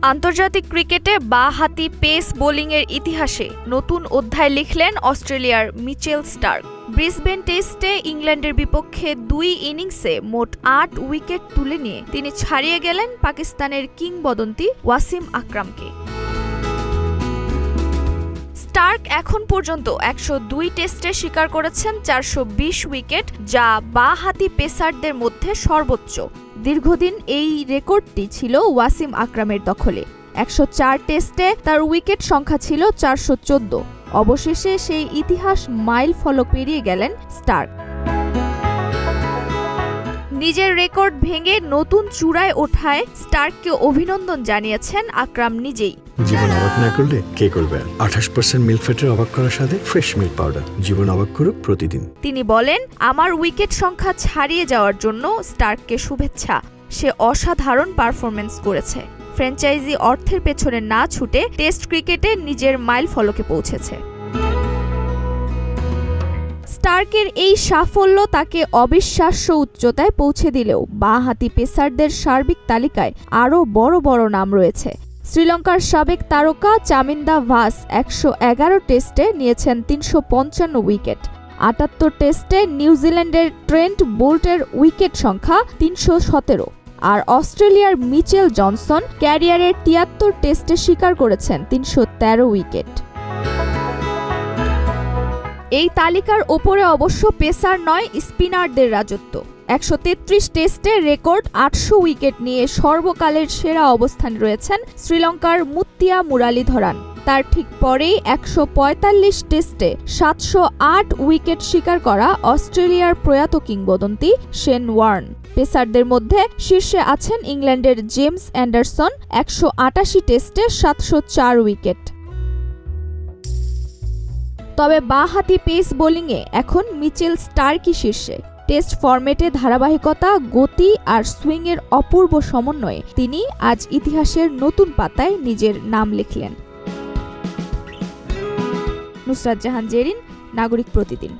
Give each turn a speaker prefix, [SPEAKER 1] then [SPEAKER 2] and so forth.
[SPEAKER 1] আন্তর্জাতিক ক্রিকেটে বাঁ-হাতি পেস বোলিংয়ের ইতিহাসে নতুন অধ্যায় লিখলেন অস্ট্রেলিয়ার মিচেল স্টার্ক। ব্রিসবেন টেস্টে ইংল্যান্ডের বিপক্ষে ২ ইনিংসে মোট ৮ উইকেট তুলে নিয়ে তিনি ছাড়িয়ে গেলেন পাকিস্তানের কিংবদন্তি ওয়াসিম আকরামকে। স্টার্ক এখন পর্যন্ত ১০২ টেস্টে শিকার করেছেন ৪২০ উইকেট, যা বাঁ-হাতি পেসারদের মধ্যে সর্বোচ্চ। দীর্ঘদিন এই রেকর্ডটি ছিল ওয়াসিম আকরামের দখলে। ১০৪ টেস্টে তার উইকেট সংখ্যা ছিল ৪১৪। অবশেষে সেই ইতিহাস মাইল ফলক পেরিয়ে গেলেন স্টার্ক। নিজের রেকর্ড ভেঙে নতুন চূড়ায় ওঠায় স্টার্ককে অভিনন্দন জানিয়েছেন আকরাম নিজেই।
[SPEAKER 2] জীবন অবাক না করলে কে করবে? ২৮% মিল্ক ফ্যাটের অবাক করার সাথে ফ্রেশ মিল্ক পাউডার। জীবন অবাক করুক প্রতিদিন।
[SPEAKER 1] তিনি বলেন, আমার উইকেট সংখ্যা ছাড়িয়ে যাওয়ার জন্য স্টার্ককে শুভেচ্ছা। সে অসাধারণ পারফরম্যান্স করেছে। ফ্র্যাঞ্চাইজি অর্থের পেছনে না ছুটে টেস্ট ক্রিকেটে নিজের মাইল ফলকে পৌঁছেছে। স্টার্কের এই সাফল্য তাকে অবিশ্বাস্য উচ্চতায় পৌঁছে দিলেও বাঁ-হাতি পেসারদের সার্বিক তালিকায় আরও বড় বড় নাম রয়েছে। শ্রীলঙ্কার সাবেক তারকা চামিন্দা ভাস ১১১ টেস্টে নিয়েছেন ৩৫৫ উইকেট। ৭৮ টেস্টে নিউজিল্যান্ডের ট্রেন্ট বোল্টের উইকেট সংখ্যা ৩১৭। আর অস্ট্রেলিয়ার মিচেল জনসন ক্যারিয়ারের ৭৩ টেস্টে শিকার করেছেন ৩১৩ উইকেট। এই তালিকার ওপরে অবশ্য পেসার নয়, স্পিনারদের রাজত্ব। ১৩৩ টেস্টে রেকর্ড ৮০০ উইকেট নিয়ে সর্বকালের সেরা অবস্থানে রয়েছেন শ্রীলঙ্কার মুত্তিয়া মুরালিধরান। তার ঠিক পরেই ১৪৫ টেস্টে ৭০৮ উইকেট শিকার করা অস্ট্রেলিয়ার প্রয়াত কিংবদন্তি শেন ওয়ার্ন। পেসারদের মধ্যে শীর্ষে আছেন ইংল্যান্ডের জেমস অ্যান্ডারসন, ১৮৮ টেস্টে ৭০৪ উইকেট। তবে বাঁ-হাতি পেস বোলিংয়ে এখন মিচেল স্টার্কই শীর্ষে। টেস্ট ফরম্যাটে ধারাবাহিকতা, গতি আর সুইংয়ের অপূর্ব সমন্বয়ে তিনি আজ ইতিহাসের নতুন পাতায় নিজের নাম লিখলেন। নুসরাত জাহান জেরিন, নাগরিক প্রতিদিন।